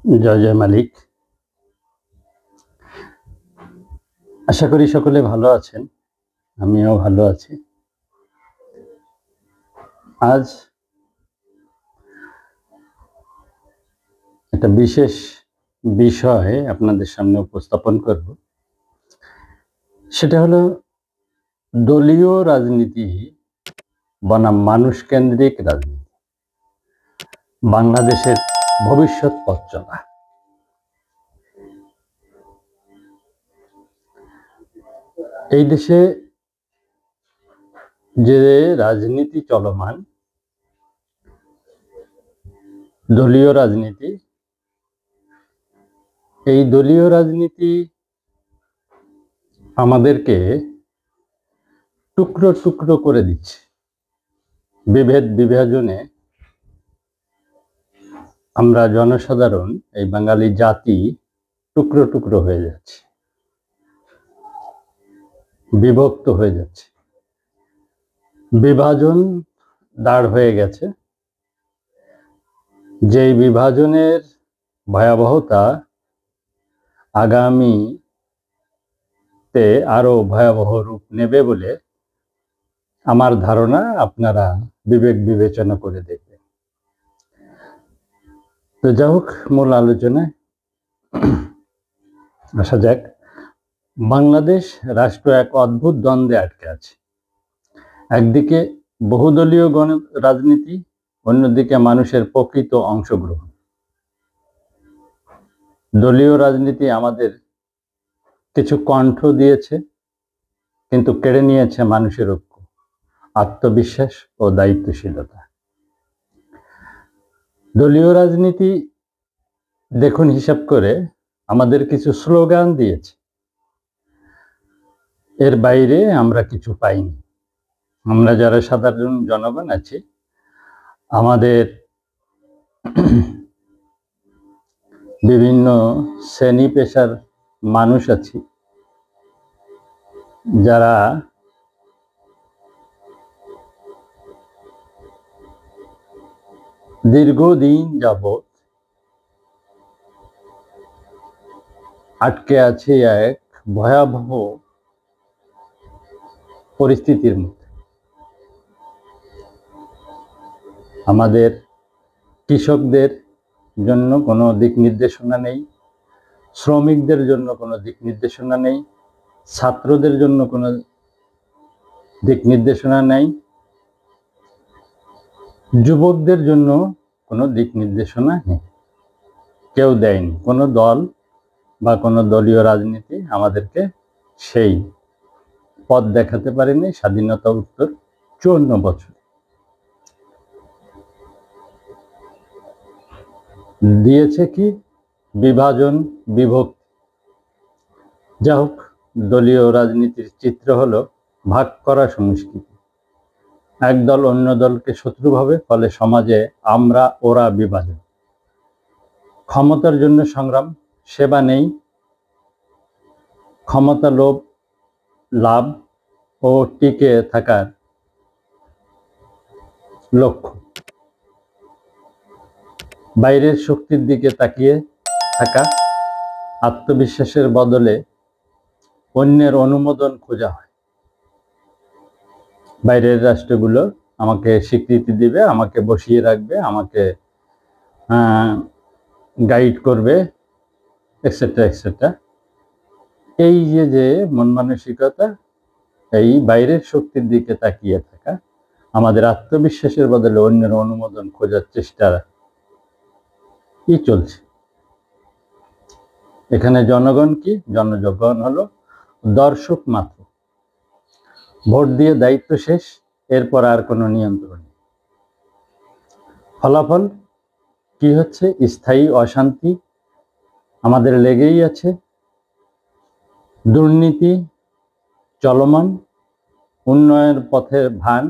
জয় জয় মালিক। আশা করি সকলে ভালো আছেন, আমিও ভালো আছি। আজ একটা বিশেষ বিষয় আপনাদের সামনে উপস্থাপন করব। সেটা হলো দলীয় রাজনীতি বনাম মানুষ কেন্দ্রিক রাজনীতি, বাংলাদেশের ভবিষ্যৎ পথ চলা। এই দেশে যে রাজনীতি চলমান, দলীয় রাজনীতি, এই দলীয় রাজনীতি আমাদেরকে টুকরো টুকরো করে দিচ্ছে। বিভেদ বিভাজনে আমরা জনসাধারণ, এই বাঙালি জাতি টুকরো টুকরো হয়ে যাচ্ছে, বিভক্ত হয়ে যাচ্ছে, বিভাজন দাঁড় হয়ে গেছে। যেই বিভাজনের ভয়াবহতা আগামীতে আরো ভয়াবহ রূপ নেবে বলে আমার ধারণা। আপনারা বিবেক বিবেচনা করে দেখবেন। তো যাই হোক, মূল আলোচনায় আসা যাক। বাংলাদেশ রাষ্ট্র এক অদ্ভুত দ্বন্দ্বে আটকে আছে। একদিকে বহুদলীয় রাজনীতি, অন্যদিকে মানুষের প্রকৃত অংশগ্রহণ। দলীয় রাজনীতি আমাদের কিছু কণ্ঠ দিয়েছে, কিন্তু কেড়ে নিয়েছে মানুষের ঐক্য, আত্মবিশ্বাস ও দায়িত্বশীলতা। দলীয় রাজনীতি দেখুন, হিসাব করে আমাদের কিছু স্লোগান দিয়েছে, এর বাইরে আমরা কিছু পাইনি। আমরা যারা সাধারণ জনগণ আছি, আমাদের বিভিন্ন শ্রেণী পেশার মানুষ আছি, যারা দীর্ঘদিন যাবৎ আটকে আছে এক ভয়াবহ পরিস্থিতির মধ্যে। আমাদের কৃষকদের জন্য কোনো দিক নির্দেশনা নেই, শ্রমিকদের জন্য কোনো দিক নির্দেশনা নেই, ছাত্রদের জন্য কোনো দিক নির্দেশনা নেই, যুবকদের জন্য কোনো দিক নির্দেশনা নেই। কেউ দেয়নি, কোনো দল বা কোনো দলীয় রাজনীতি আমাদেরকে সেই পথ দেখাতে পারেনি স্বাধীনতা উত্তর 54 বছর। দিয়েছে কি? বিভাজন, বিভক্তি। যা হোক, দলীয় রাজনীতির চিত্র হলো ভাগ করা সংস্কৃতি। এক দল অন্য দলকে শত্রু ভাবে, ফলে সমাজে আমরা ওরা বিভাজন। ক্ষমতার জন্য সংগ্রাম, সেবা নেই, ক্ষমতা লোভ, লাভ ও টিকে থাকার লক্ষ্য। বাইরের শক্তির দিকে তাকিয়ে থাকা, আত্মবিশ্বাসের বদলে অন্যের অনুমোদন খোঁজা হয়। বাইরের রাষ্ট্রগুলো আমাকে স্বীকৃতি দিবে, আমাকে বসিয়ে রাখবে, আমাকে গাইড করবে, এক্সেট্রা এক্সেট্রা। এই যে মন মানসিকতা, এই বাইরের শক্তির দিকে তাকিয়ে থাকা, আমাদের আত্মবিশ্বাসের বদলে অন্যের অনুমোদন খোঁজার চেষ্টা কি চলছে। এখানে জনগণ কি? জনগণ হলো দর্শক মাত্র। ভোট দিয়ে দায়িত্ব শেষ, এরপর আর কোনো নিয়ন্ত্রণ নেই। ফলাফল কি হচ্ছে? স্থায়ী অশান্তি আমাদের লেগেই আছে, দুর্নীতি চলমান, উন্নয়নের পথে ভান,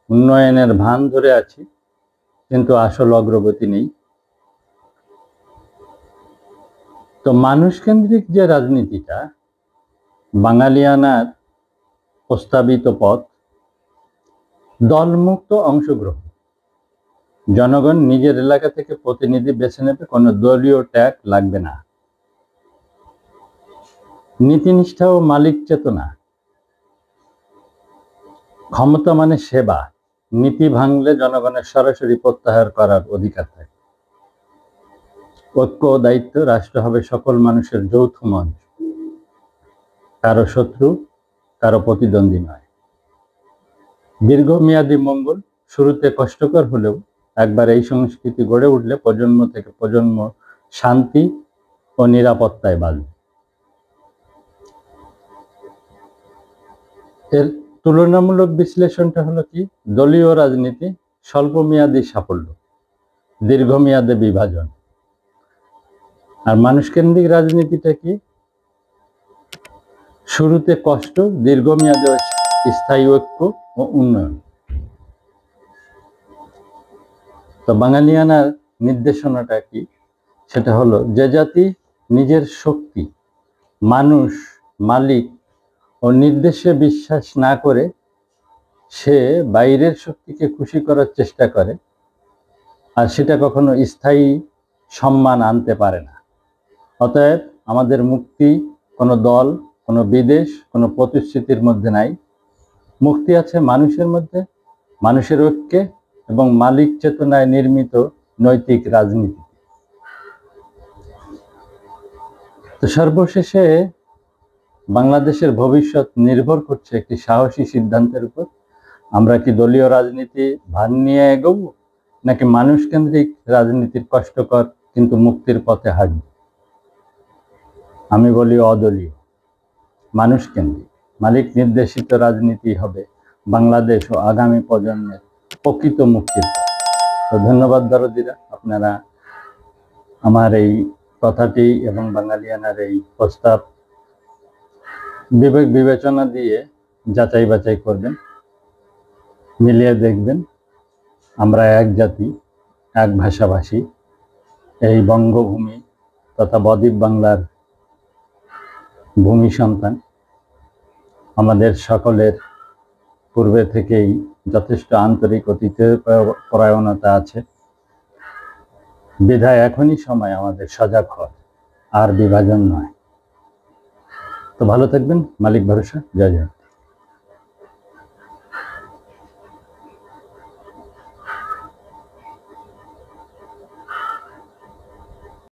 উন্নয়নের ভান ধরে আছি, কিন্তু আসল অগ্রগতি নেই। তো মানুষ কেন্দ্রিক যে রাজনীতিটা, বাঙালিয়ানার প্রস্তাবিত পথ, দলমুক্ত অংশগ্রহণ, জনগণ নিজের এলাকা থেকে প্রতিনিধি বেছে নেবে, কোনো দলীয় ট্যাগ লাগবে না। নীতিনিষ্ঠা ও মালিক চেতনা। ক্ষমতা মানে সেবা, নীতি ভাঙলে জনগণের সরাসরি প্রত্যাহার করার অধিকার থাকে। ঐক্য ও দায়িত্ব, রাষ্ট্র হবে সকল মানুষের যৌথ মঞ্চ, কারো শত্রু কারো প্রতিদ্বন্দ্বী নয়। দীর্ঘমেয়াদী মঙ্গল, শুরুতে কষ্টকর হলেও একবার এই সংস্কৃতি গড়ে উঠলে প্রজন্ম থেকে প্রজন্ম শান্তি ও নিরাপত্তায় বাঁচবে। এর তুলনামূলক বিশ্লেষণটা হলো কি, দলীয় রাজনীতি স্বল্পমেয়াদী সাফল্য, দীর্ঘমেয়াদে বিভাজন। আর মানুষকেন্দ্রিক রাজনীতিটা কি, শুরুতে কষ্ট, দীর্ঘমেয়াদে স্থায়ী ঐক্য ও উন্নয়ন। তো বাঙালিয়ানার নির্দেশনাটা কি, সেটা হলো যে জাতি নিজের শক্তি, মানুষ, মালিক ও নির্দেশে বিশ্বাস না করে সে বাইরের শক্তিকে খুশি করার চেষ্টা করে, আর সেটা কখনো স্থায়ী সম্মান আনতে পারে না। অতএব আমাদের মুক্তি কোনো দল, কোনো বিদেশ, কোনো প্রতিশ্রুতির মধ্যে নাই। মুক্তি আছে মানুষের মধ্যে, মানুষের ঐক্যে এবং মালিক চেতনায় নির্মিত নৈতিক রাজনীতি। তো সর্বশেষে বাংলাদেশের ভবিষ্যৎ নির্ভর করছে একটি সাহসী সিদ্ধান্তের উপর। আমরা কি দলীয় রাজনীতি ভার নিয়ে এগোবো, নাকি মানুষকেন্দ্রিক রাজনীতির কষ্টকর কিন্তু মুক্তির পথে হাঁটব? আমি বলি অদলীয়, মানুষকেন্দ্রিক, মালিক নির্দেশিত রাজনীতি হবে বাংলাদেশ ও আগামী প্রজন্মের প্রকৃত মুক্তির পথ। তো ধন্যবাদ দরদিরা, আপনারা আমার এই কথাটি এবং বাঙালিয়ানার এই প্রস্তাব বিবেক বিবেচনা দিয়ে যাচাই বাছাই করবেন, মিলিয়ে দেখবেন। আমরা এক জাতি, এক ভাষাভাষী, এই বঙ্গভূমি তথা বদ্বীপ বাংলার ভূমি সন্তান। আমাদের সকলের পূর্বে থেকেই যথেষ্ট আন্তরিক অতিথি পরায়ণতা আছে, বিধায় এখনই সময় আমাদের সজাগ হওয়ার, আর বিভাজন নয়। তো ভালো থাকবেন, মালিক ভরসা, জয় জয়।